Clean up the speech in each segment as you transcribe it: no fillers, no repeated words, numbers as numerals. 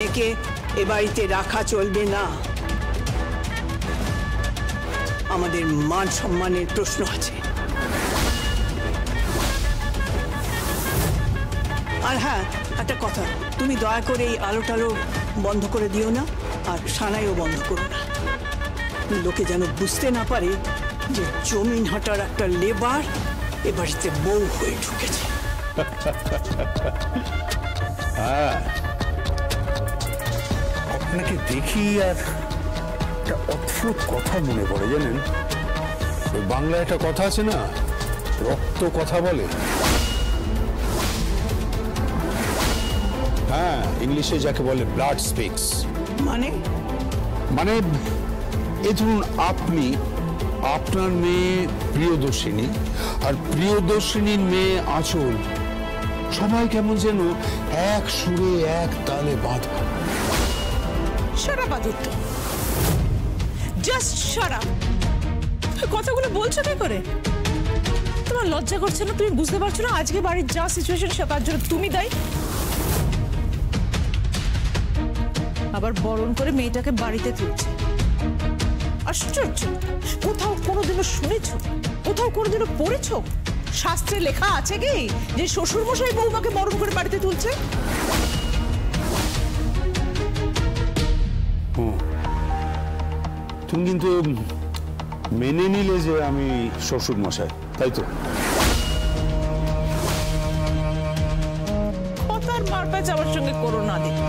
মেয়েকে এ বাড়িতে রাখা চলবে না। আমাদের মান সম্মানের প্রশ্ন আছে। আর হ্যাঁ, একটা কথা, তুমি দয়া করে এই আলো টালো বন্ধ করে দিও না, আর সানাইও বন্ধ করো না। লোকে যেন বুঝতে না পারে যে জমিন হাঁটার একটা লেবার এ বাড়িতে বউ হয়ে ঢুকেছে। হ্যাঁ, আপনাকে দেখি আর একটা অদ্ভুত কথা মনে পড়ে, জানেন? ওই বাংলায় একটা কথা আছে না, রক্ত কথা বলে। হ্যাঁ, ইংলিশে যাকে বলে ব্লাড স্পিক্স। মানে মানে এই ধরুন, আপনি, আপনার মেয়ে প্রিয়দর্শিনী আর প্রিয়দর্শিনীর মেয়ে আঁচল, সবাই কেমন যেন এক সুরে এক তালে বাঁধা। Shut up Aditya, just shut up. কথাগুলো বলছো কি করে? তোমার লজ্জা করছে না? তুমি বুঝতে পারছো না আজকে বাড়ির যা সিচুয়েশন তার জন্য তুমি দায়ী? আবার বরণ করে মেয়েটাকে বাড়িতে তুলছে। আশ্চর্য! কোথাও কোনোদিনও শুনেছ, কোথাও কোনোদিনও পড়েছ শাস্ত্রে লেখা আছে কি যে শ্বশুর মশাই বৌমাকে বরণ করে বাড়িতে তুলছে? তুমি কিন্তু মেনে নিলে যে আমি শ্বশুর মশাই, তাই তো? কথার মারপ্যাচ আমার সঙ্গে করো না দিদি,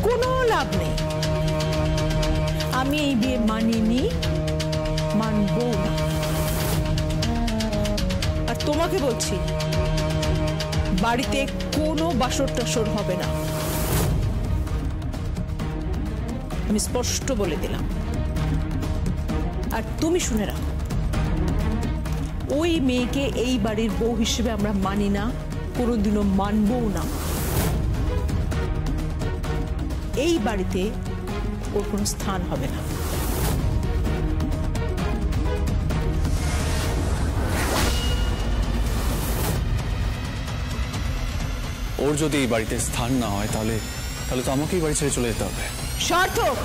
কোনো লাভ নেই। আমি এই বিয়ে মানিনি, মানবো না। আর তোমাকে বলছি, বাড়িতে কোনো বাসর টাসর হবে না, আমি স্পষ্ট বলে দিলাম। আর তুমি শুনে রাখো, ওই মেয়েকে এই বাড়ির বউ হিসেবে আমরা মানি না, কোনোদিনও মানবও না। এই বাড়িতে ওর কোনো স্থান হবে না। ওর যদি এই বাড়িতে স্থান না হয় তাহলে তো আমাকেই বাড়ি ছেড়ে চলে যেতে হবে। সার্থক,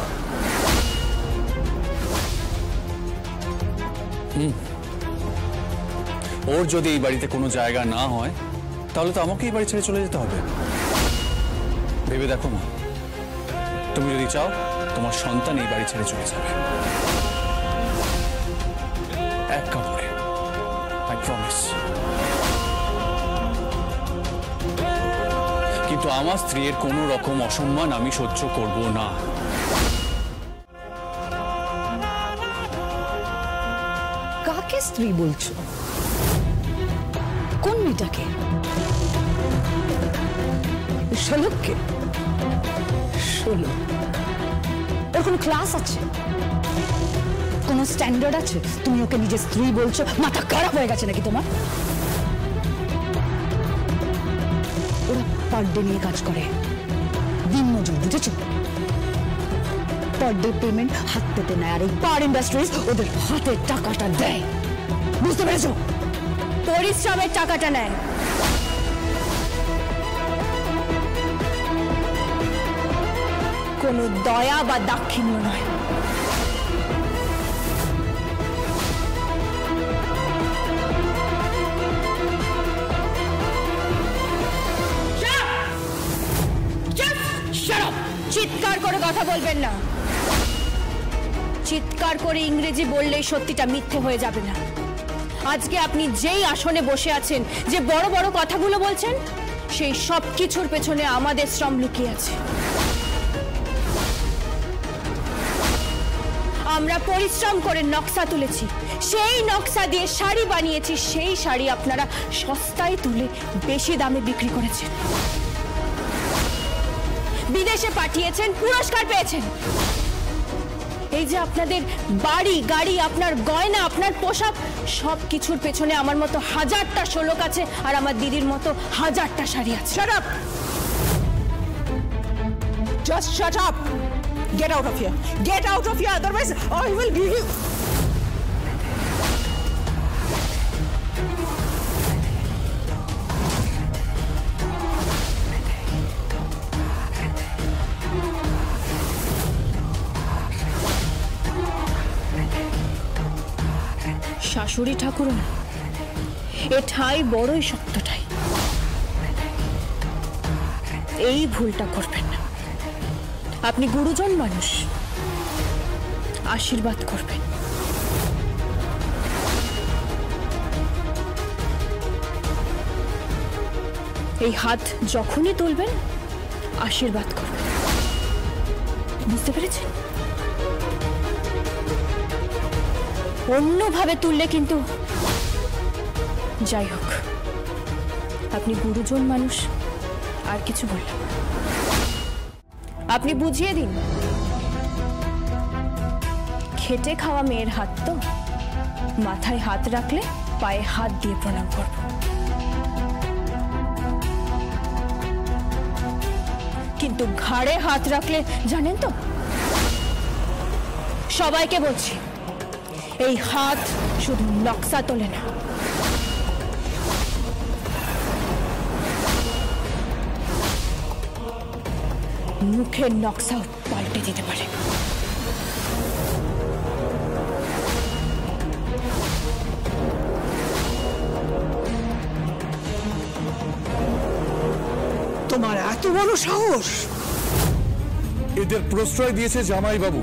ওর যদি এই বাড়িতে কোনো জায়গা না হয় তাহলে তো আমাকেই বাড়ি ছেড়ে চলে যেতে হবে। ভেবে দেখো মা, তুমি যদি চাও তোমার সন্তান এই বাড়ি ছেড়ে চলে যাবে, এক কাপড়ে, আই প্রমিস। কিন্তু আমার স্ত্রীর কোনো রকম অসম্মান আমি সহ্য করব না। কাকে স্ত্রী বলছো? কোন মেয়েটাকে? শোলককে? শোলক ওর কোনো ক্লাস আছে, কোনো স্ট্যান্ডার্ড আছে? তুমি ওকে নিজের স্ত্রী বলছো? মাথা খারাপ হয়ে গেছে নাকি তোমার? ওরা পার ডে নিয়ে কাজ করে, দিন মজুর, বুঝেছো? পার ডে পেমেন্ট হাত পেতে নেয়, আর এই পার ইন্ডাস্ট্রিজ ওদের হাতে টাকাটা দেয়, বুঝতে পেরেছো? পরিশ্রমের টাকাটা নেয়। কোনো দয়া বা দাক্ষিণ্য নয়। চিৎকার করে কথা বলবেন না। চিৎকার করে ইংরেজি বললেই সত্যিটা মিথ্যে হয়ে যাবে না। আজকে আপনি যেই আসনে বসে আছেন, যে বড় বড় কথাগুলো বলছেন, সেই সব কিছুর পেছনে আমাদের শ্রম লুকিয়ে আছে। আমরা পরিশ্রম করে নকশা তুলেছি, সেই নকশা দিয়ে শাড়ি বানিয়েছি, সেই শাড়ি আপনারা সস্তায় তুলে বেশি দামে বিক্রি করেছেন, বিদেশে পাঠিয়েছেন, পুরস্কার পেয়েছেন। এই যে আপনাদের বাড়ি গাড়ি, আপনার গয়না, আপনার পোশাক, সব কিছুর পেছনে আমার মতো হাজারটা শোলক আছে, আর আমার দিদির মতো হাজারটা শাড়ি আছে। Shut up! Just shut up! Get out of here! Get out of here! Otherwise, I will give you... শাশুড়ি ঠাকুরন, এ ঠাই বড়ই শক্ত ঠাই। এই ভুলটা করবেন না। আপনি গুরুজন মানুষ, আশীর্বাদ করবেন। এই হাত যখনই তুলবেন আশীর্বাদ করবেন, বুঝতে পেরেছেন? অন্যভাবে তুললে কিন্তু, যাই হোক, আপনি গুরুজন মানুষ, আর কিছু বললাম না। আপনি বুঝিয়ে দিন, খেটে খাওয়া মেয়ের হাত তো, মাথায় হাত রাখলে পায়ে হাত দিয়ে প্রণাম করব। কিন্তু ঘাড়ে হাত রাখলে জানেন তো, সবাইকে বলছি, এই হাত শুধু নকশা তোলে না, মুখের নকশাও পাল্টে দিতে পারে। তোমার এত বড় সাহস! এদের প্রশ্রয় দিয়েছে জামাই বাবু।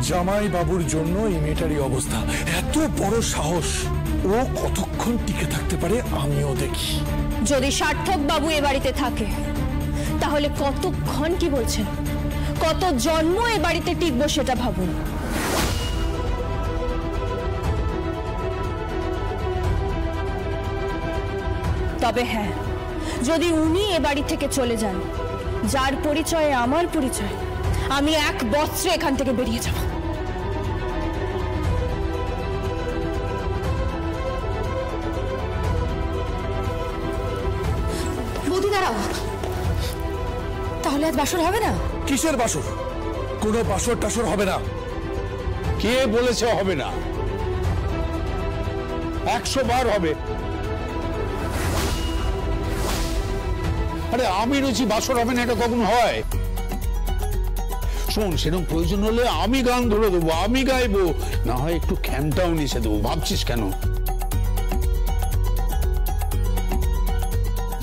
জামাই বাবুর জন্য এই মেয়েটারই অবস্থা। এত বড় সাহস! ও কতক্ষণ টিকে থাকতে পারে আমিও দেখি। যদি সার্থক বাবু এ বাড়িতে থাকে তাহলে কতক্ষণ, কি বলছেন, কত জন্ম এ বাড়িতে টিকবো সেটা ভাবুন। তবে হ্যাঁ, যদি উনি এ বাড়ি থেকে চলে যান, যার পরিচয়ে আমার পরিচয়, আমি এক বস্ত্রে এখান থেকে বেরিয়ে যাব। বৌদি দাঁড়াও, তাহলে আজ বাসর হবে না? কিসের বাসর? কোনো বাসর টাসর হবে না। কে বলেছে হবে না? 100 বার হবে। আরে আমি রয়েছি, বাসর হবে না এটা কখন হয়? শোন, সেরকম প্রয়োজন হলে আমি গান ধরে দেবো, আমি গাইবো, না হয় একটু খ্যানটাও নিচে দেবো। ভাবছিস কেন?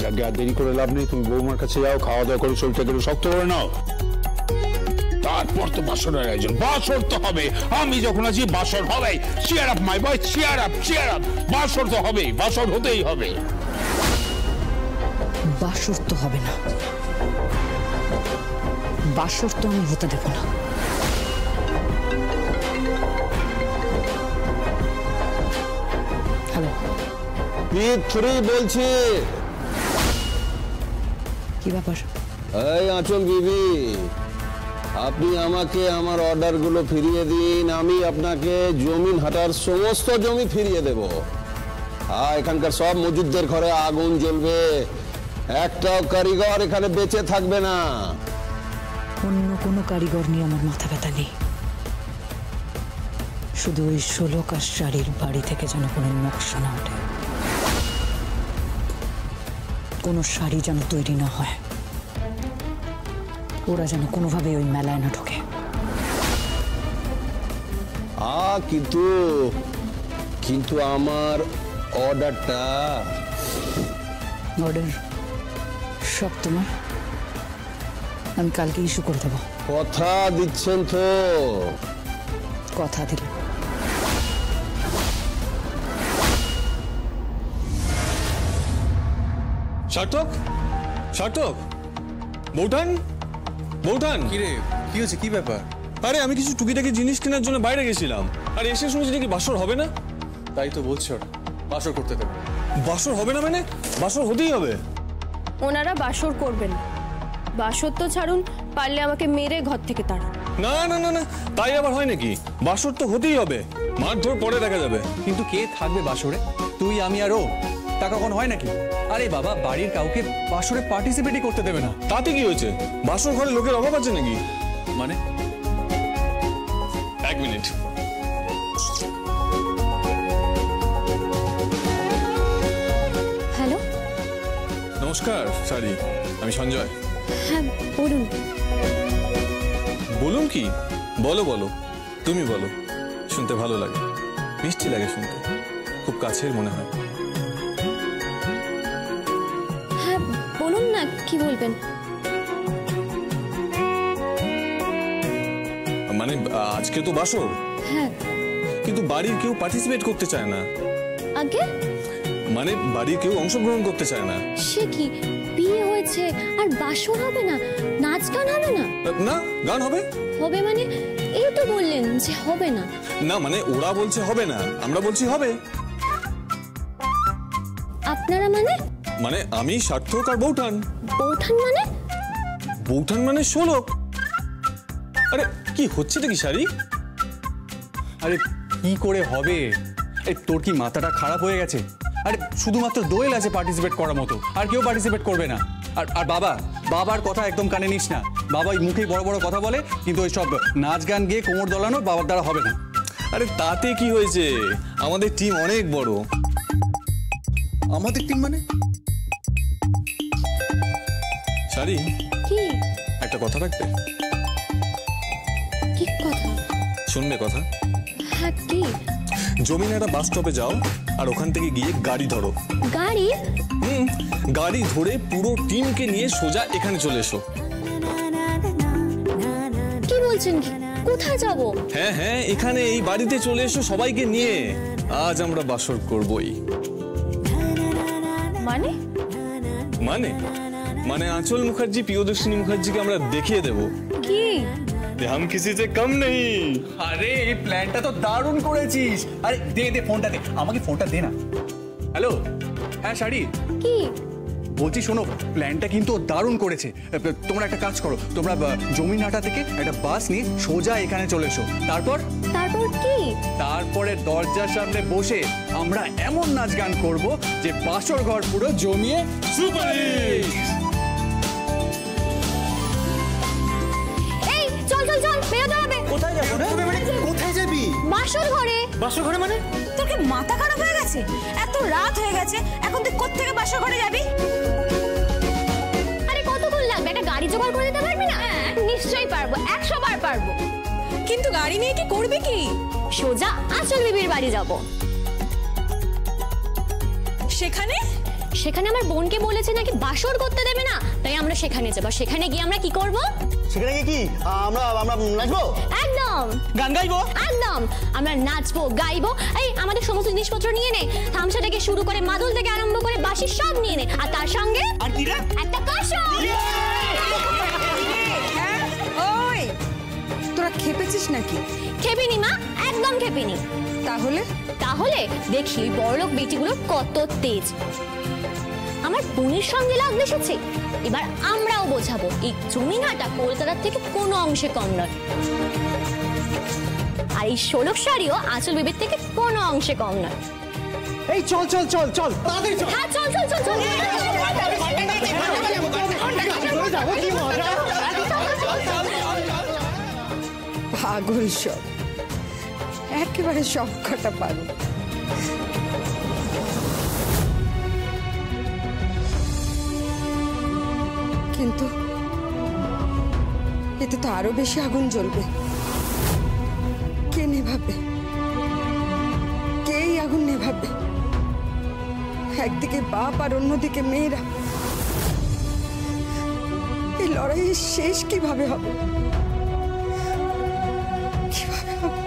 যাকে আর দেরি করে লাভ নেই, তুমি বৌমার কাছে যাও, খাওয়া দাওয়া করে শরীরটা একটু শক্ত করে নাও, তারপর তো বাসরের আয়োজন। বাসর তো হবে, আমি যখন আছি বাসর হবে। Cheer up my boy, cheer up, cheer up. বাসর তো হবেই, বাসর হতেই হবে। বাসর তো হবে না, বাসর তো আমি হতে দেব না। হ্যালো, P3 বলছি। কি ব্যাপার? এই আঁচল বিবি, আপনি আমাকে আমার অর্ডারগুলো ফিরিয়ে দিন, আমি আপনাকে জমিন হাটার সমস্ত জমি ফিরিয়ে দেব। এখানকার সব মজুদদের ঘরে আগুন জ্বলবে, একটাও কারিগর এখানে বেঁচে থাকবে না। অন্য কোনো কারিগর নিয়ে আমার মাথা ব্যথা নেই, শুধু ওই 16 কাজ শাড়ির বাড়ি থেকে যেন কোনো নকশা না ওঠে, কোনো শাড়ি যেন তৈরি না হয়, ওরা যেন কোনোভাবে ওই মেলায় না ঢোকে। কিন্তু আমার অর্ডারটা। অর্ডার সব তোমার, আমি কালকে ইস্যু করে দেবো। কথা দিচ্ছেন তো? কথা দিলাম। সার্থক, সার্থক, বৌঠান, বৌঠান। কি রে, কি হয়েছে, কি ব্যাপার? আরে আমি কিছু টুকিটাকি জিনিস কেনার জন্য বাইরে গেছিলাম, আর এসে শুনেছি নাকি বাসর হবে না। তাই তো বলছো, বাসর করতে দেবে। বাসর হবে না মানে? বাসর হতেই হবে। ওনারা বাসর করবেন, বাসর তো ছাড়ুন, পারলে আমাকে মেরে ঘর থেকে তাড়ান। না না না না, তাই আবার হয় নাকি? বাসর তো হতেই হবে, মারধর পরে দেখা যাবে। কিন্তু কে থাকবে বাসরে? তুই, আমি আর ও। তা কখন হয় নাকি? আরে বাবা, বাড়ির কাউকে বাসরে পার্টিসিপেটই করতে দেবে না। তাতে কি হয়েছে? বাসর ঘরে লোকের অভাব আছে নাকি? মানে? এক মিনিট। হ্যালো, নমস্কার শাড়ি, আমি সঞ্জয়। হ্যাঁ বলুন। বলুন কি? বলো বলো, তুমি বলো, শুনতে ভালো লাগে, মিষ্টি লাগে শুনতে, খুব কাছের মনে হয়। হ্যাঁ বলুন না, কি বলবেন? মানে আজকে তো বাসর, হ্যাঁ কিন্তু বাড়ির কেউ পার্টিসিপেট করতে চায় না। আগে মানে বাড়ির কেউ অংশগ্রহণ করতে চায় না। সে কি, বিয়ে হয়েছে আর বাসর হবে না, নাচ গান হবে না? না, গান হবে। হবে মানে? এই তো বললেন যে হবে না। না মানে ওরা বলছে হবে না, আমরা বলছি হবে। আপনারা মানে? মানে আমি সার্থক আর বৌঠান। বৌঠান মানে? বৌঠান মানে শোলক। আরে কি হচ্ছেটা কি শাড়ি? আরে কি করে হবে? এই তোর কি মাথাটা খারাপ হয়ে গেছে? আরে শুধুমাত্র দোয়েল আছে পার্টিসিপেট করার মতো, আর কেউ পার্টিসিপেট করবে না। আর বাবার কথা একদম কানে নিস না। বাবা ওই মুখেই বড় বড় কথা বলে, কিন্তু ওই সব নাচ গান গিয়ে কোমর দোলানো বাবার দ্বারা হবে না। আরে তাতে কি হয়েছে, আমাদের টিম অনেক বড়। আমাদের টিম মানে? শাড়ি, কি? একটা কথা রাখবে? কি কথা? শুনবে কথা? হ্যাঁ কি? জমিনারা বাস স্টপে যাও, আর ওখান থেকে গিয়ে গাড়ি ধরো। গাড়ি? গাড়ি ধরে পুরো টিমকে নিয়ে সোজা এখানে চলে এসো। কি বলছেন? কোথায় যাব? হ্যাঁ হ্যাঁ, এখানে এই বাড়িতে চলে এসো সবাইকে নিয়ে। আজ আমরা বাসর করবই। মানে? মানে মানে আঁচল মুখার্জি প্রিয়দর্শিনী মুখার্জিকে আমরা দেখিয়ে দেব কি हम किसी से कम नहीं। আরে এই প্ল্যানটা তো দারুণ করেছিস। আরে দে ফোনটা দে, আমাকে ফোনটা দে না। হ্যালো, হ্যাঁ শাড়ি, কি বলছি শোনো, প্ল্যানটা কিন্তু দারুণ করেছে। তোমরা একটা কাজ করো, তোমরা জমিনাটা থেকে একটা বাস নিয়ে সোজা এখানে চলে এসো। তারপর কি? তারপরে দরজার সামনে বসে আমরা এমন নাচ গান করব যে বাসর ঘর পুরো জমিয়ে সুপার হিট। এই চল বেরোতে হবে। কোথায় যাবো রে? কোথায় যাবি? বাসর ঘরে। বাসর ঘরে মানে? তোর কি মাথা খারাপ হয়ে গেছে? এত রাত হয়ে গেছে, এখন তুই কোত্থেকে বাসর ঘরে যাবি? আরে কতক্ষণ লাগবে? একটা গাড়ি জোগাড় করে দিতে পারবি না? নিশ্চয়ই পারবো, 100 বার পারবো। কিন্তু গাড়ি নিয়ে কি করবি কি? সোজা আঁচল বিবির বাড়ি যাব। সেখানে আমার বোনকে বলেছে নাকি বাসর করতে দেবে না, তাই আমরা সেখানে যাব। সেখানে গিয়ে আমরা কি করব? সেখানে গিয়ে কি আমরা নাচবো? একদম। গান গাইবো? একদম। আমরা নাচবো, গাইবো। এই আমাদের সমস্ত জিনিসপত্র নিয়ে নে, তামসা থেকে শুরু করে মাদল থেকে আরম্ভ করে বাঁশি সব নিয়ে নে, আর তার সঙ্গে আর কি রে? একটা কাশন। ওই তোরা খেপেছিস নাকি? খেপিনি মা, একদম খেপিনি। তাহলে দেখি বড়লোক বেটিগুলো কত তেজ। আমার বোনের সঙ্গে লাগ বসেছে, এবার আমরাও বোঝাবো এই জমিনাটা কলকাতার থেকে কোনো অংশে কম নয়, আর এই শোলক শাড়িও আঁচল বিবির থেকে কোনো অংশে কম নয়। এই চল তাড়াতাড়ি চল। হ্যাঁ চল। পাগল সব, একেবারে সব কটা পাগল। কিন্তু এতে তো আরো বেশি আগুন জ্বলবে। কে নেভাবে? কে আগুন নেভাবে? একদিকে বাপ আর অন্যদিকে মেয়েরা। এই লড়াইয়ের শেষ কিভাবে হবে? কিভাবে হবে?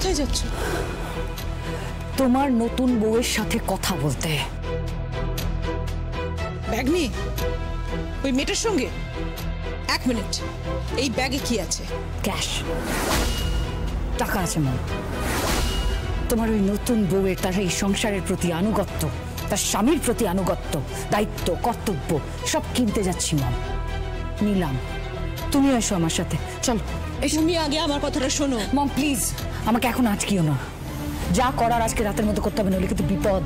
কোথায় যাচ্ছ? তোমার নতুন বউয়ের সাথে কথা বলতে। ব্যাগ নিয়ে ওই মেয়েটার সঙ্গে? এক মিনিট, এই ব্যাগে কি আছে? ক্যাশ, টাকা আছে মা। তোমার ওই নতুন বউয়ের তার এই সংসারের প্রতি আনুগত্য, তার স্বামীর প্রতি আনুগত্য, দায়িত্ব, কর্তব্য সব কিনতে যাচ্ছি মা। নিলাম, তুমি এসো আমার সাথে, চলো। তুমি আগে আমার কথাটা শোনো মম, প্লিজ আমাকে এখন আটকিও না। যা করার আজকে রাতের মধ্যে করতে হবে, নইলে কিন্তু বিপদ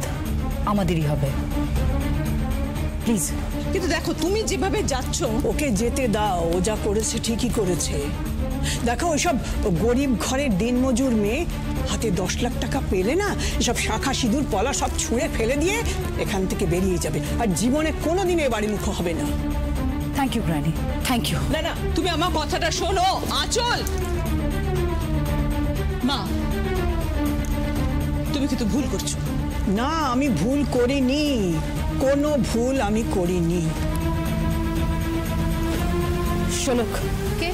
আমাদেরই হবে। প্লিজ। কিন্তু দেখো, তুমি যেভাবে যাচ্ছ। ওকে যেতে দাও, ও যা করেছে ঠিকই করেছে। দেখো, ওইসব গরিব ঘরের দিনমজুর মেয়ে হাতে 10 লাখ টাকা পেলে না, এসব শাখা সিঁদুর পলা সব ছুঁড়ে ফেলে দিয়ে এখান থেকে বেরিয়ে যাবে, আর জীবনে কোনোদিন এ বাড়ি মুখ হবে না। Thank you granny, thank you. না না, তুমি আমার কথাটা শোনো আঁচল। মা, তুমি কিন্তু ভুল করছো। না, আমি ভুল করিনি, কোনো ভুল আমি করিনি। শোলক কে?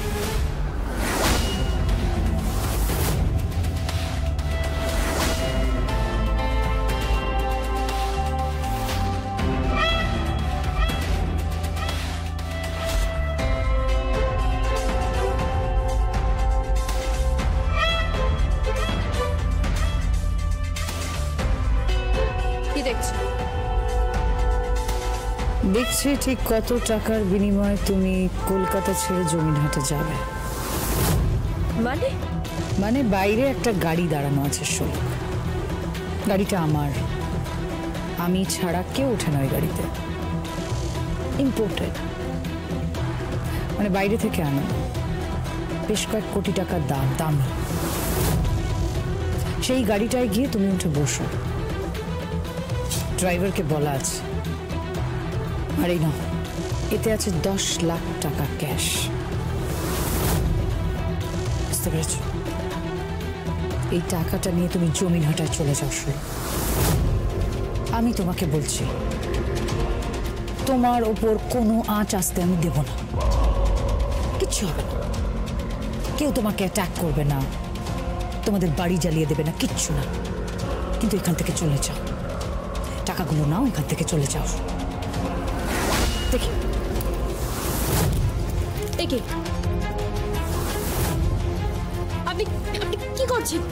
কি দেখছো? দেখছি ঠিক কত টাকার বিনিময়ে তুমি কলকাতা ছেড়ে জমিনহাটে যাবে। মানে বাইরে একটা গাড়ি দাঁড়ানো আছে শোলক। গাড়িটা আমার, আমি ছাড়া কেউ ওঠে না ওই গাড়িতে। ইম্পোর্টেড, মানে বাইরে থেকে আনা, বেশ কয়েক কোটি টাকার দামি। সেই গাড়িটায় গিয়ে তুমি উঠে বসো, ড্রাইভারকে বলা আছে। আর এই না, এতে আছে 10 লাখ টাকা ক্যাশ। বুঝতে পেরেছ? এই টাকাটা নিয়ে তুমি জমিনহাটায় চলে যাও। আমি তোমাকে বলছি, তোমার ওপর কোনো আঁচ আসতে আমি দেব না। কিচ্ছু হবে না, কেউ তোমাকে অ্যাটাক করবে না, তোমাদের বাড়ি জ্বালিয়ে দেবে না, কিচ্ছু না। কিন্তু এখান থেকে চলে যাও, টাকাগুলো নাও, এখান থেকে চলে যাও। দেখি আপনি কি করছেন?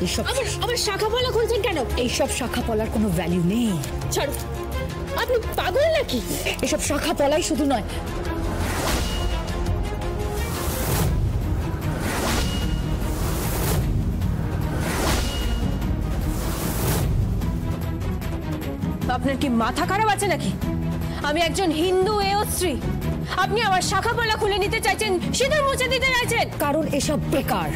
এইসব আমার শাখা পলা খুলছেন কেন? এইসব শাখা পলার কোনো ভ্যালু নেই। ছাড়ো, আপনি পাগল নাকি? এসব শাখা পলাই শুধু নয়, আপনার কি মাথা খারাপ আছে নাকি? আমি একজন হিন্দু এও স্ত্রী, আপনি আমার শাখা পলা খুলে নিতে চাইছেন, সিঁদুর মুছে দিতে চাইছেন। কারণ এসব বেকার।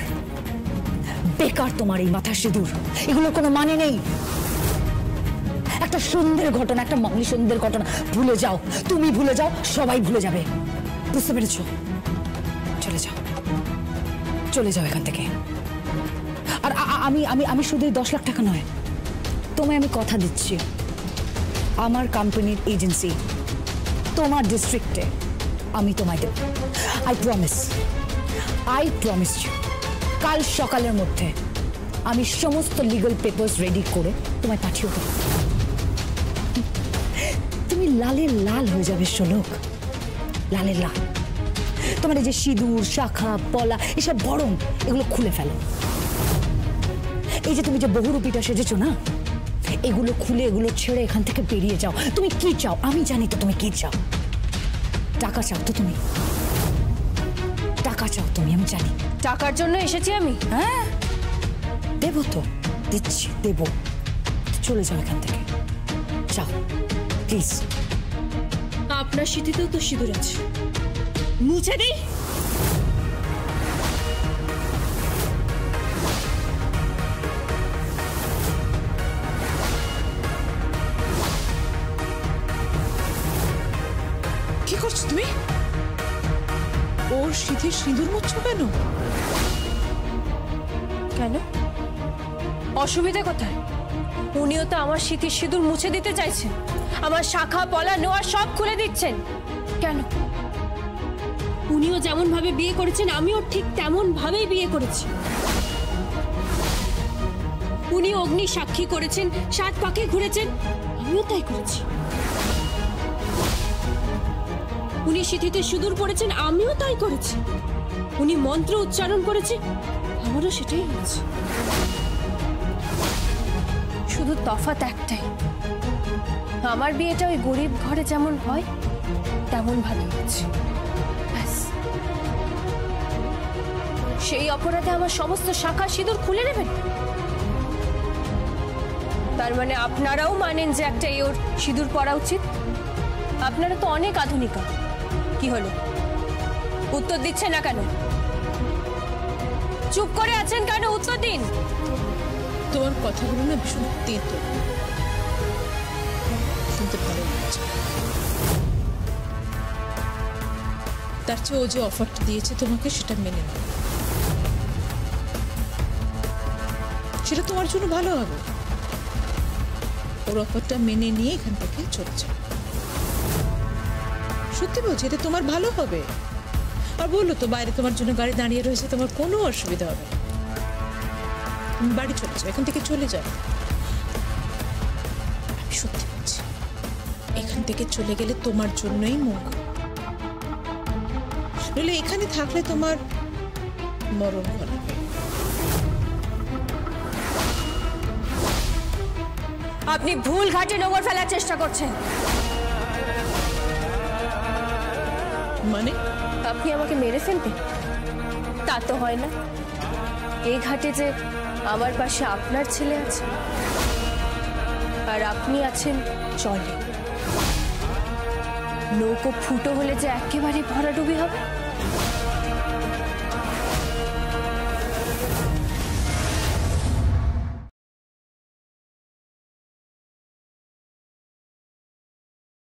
বেকার তোমার এই মাথা সিঁদুর, এগুলোর কোনো মানে নেই। একটা সুন্দর ঘটনা, একটা মামলি সুন্দর ঘটনা ভুলে যাও, তুমি ভুলে যাও, সবাই ভুলে যাবে। বুঝতে পেরেছ? চলে যাও, চলে যাও এখান থেকে। আর আমি আমি আমি শুধু 10 লাখ টাকা নয়, তোমায় আমি কথা দিচ্ছি, আমার কোম্পানির এজেন্সি তোমার ডিস্ট্রিক্টে আমি তোমায় দেব। I promise you. কাল সকালের মধ্যে আমি সমস্ত লিগাল পেপারস রেডি করে তোমায় পাঠিয়ে দেব। তুমি লালের লাল হয়ে যাবে শোলক, লালের লাল। তোমার এই যে সিঁদুর, শাখা পলা, এসব বরং এগুলো খুলে ফেলো। এই যে তুমি যে বহুরূপীটা সেজেছো না, এগুলো খুলে, এগুলো ছেড়ে এখান থেকে বেরিয়ে যাও। তুমি কি চাও আমি জানি তো, তুমি কি চাও। টাকা চাও তো তুমি, টাকা চাও তুমি, আমি জানি। টাকার জন্য এসেছি আমি? হ্যাঁ, দেবো তো, দিচ্ছি, দেবো। চলে যাও এখান থেকে, যাও প্লিজ। আপনার সিঁথিতেও তো সিঁদুর আছে, মুছে দিই। কি করছো তুমি? ওর সিঁথির সিঁদুর মুছছো কেন? কেন? অসুবিধা কোথায়? উনিও তো আমার সিঁথির সিঁদুর মুছে দিতে চাইছেন, আমার শাখা পলা নোয়া সব খুলে দিচ্ছেন। কেন? উনিও যেমন ভাবে বিয়ে করেছেন, আমিও ঠিক তেমন ভাবেই বিয়ে করেছি। উনি অগ্নি সাক্ষী করেছেন, 7 পাকে ঘুরেছেন, আমিও তাই করেছি। উনি সিঁথিতে সিঁদুর পড়েছেন, আমিও তাই করেছি। উনি মন্ত্র উচ্চারণ করেছে, আমারও সেটাই হয়েছে। শুধু তফাৎ একটাই, আমার বিয়েটা ওই গরিব ঘরে যেমন হয় তেমন ভাবে হয়েছে। সেই অপরাধে আমার সমস্ত শাখা সিঁদুর খুলে নেবেন? তার মানে আপনারাও মানেন যে একটা ওর সিঁদুর পরা উচিত? আপনারা তো অনেক আধুনিকা। কি হলো, উত্তর দিচ্ছে না কেন? চুপ করে আছেন কেন? উত্তর দিন। তোমার কথাগুলো না ভীষণ তেতো, শুনতে ভালো লাগছে। তার চেয়ে ও যে অফারটা দিয়েছে তোমাকে, সেটা মেনে নাও। সেটা তোমার জন্য ভালো হবে। ওর অফারটা মেনে নিয়ে এখান থেকে চলে যাও। সত্যি বলছি, এটা তোমার ভালো হবে। আর বললো তো, বাইরে তোমার জন্য গাড়ি দাঁড়িয়ে রয়েছে, তোমার কোনো অসুবিধা হবে না। তুমি বাড়ি চলে যাও, এখান থেকে চলে যাও। আমি সত্যি বলছি, এখান থেকে চলে গেলে তোমার জন্যই মঙ্গল। নইলে এখানে থাকলে তোমার মরণ ঘনাবে। আপনি ভুল ঘাটে নোঙর ফেলার চেষ্টা করছেন। মানে? আপনি আমাকে মেরে ফেলবেন? তা তো হয় না। এই ঘাটে যে আমার পাশে আপনার ছেলে আছে, আর আপনি আছেন জলে। নৌকো ফুটো হলে যে একেবারে ভরাডুবি হবে